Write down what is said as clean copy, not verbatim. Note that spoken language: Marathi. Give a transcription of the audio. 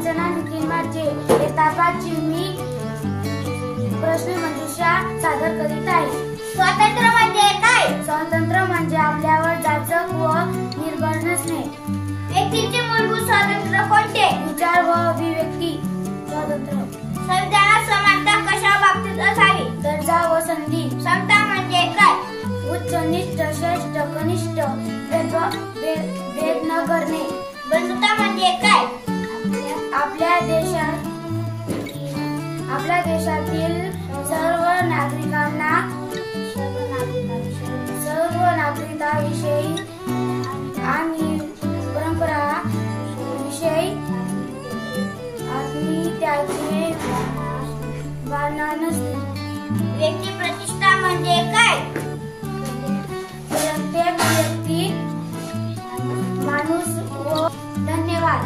अर्चना निखिल माझे इयत्ता 5ची मी प्रश्नमंजुषा सादर करीत आहे। स्वातंत्र्य म्हणजे काय? स्वातंत्र्य म्हणजे आपल्यावर जाचक व निर्भर नसणे। व्यक्तीचे मूलभूत स्वातंत्र्य कोणते? विचार व अभिव्यक्ती स्वातंत्र्य। संविधानात समानता कशा बाबतीत असावी? दर्जा व संधी। समता म्हणजे काय? उच्च नीच श्रेष्ठ कनिष्ठ भेद न करणे। बंधुता म्हणजे काय? आपल्या देशातील सर्व नागरिकांविषयी आणि परंपरा विषयी आणि त्याचे भावना नसते। व्यक्ती प्रतिष्ठा म्हणजे काय? प्रत्येक व्यक्ती माणूस व धन्यवाद।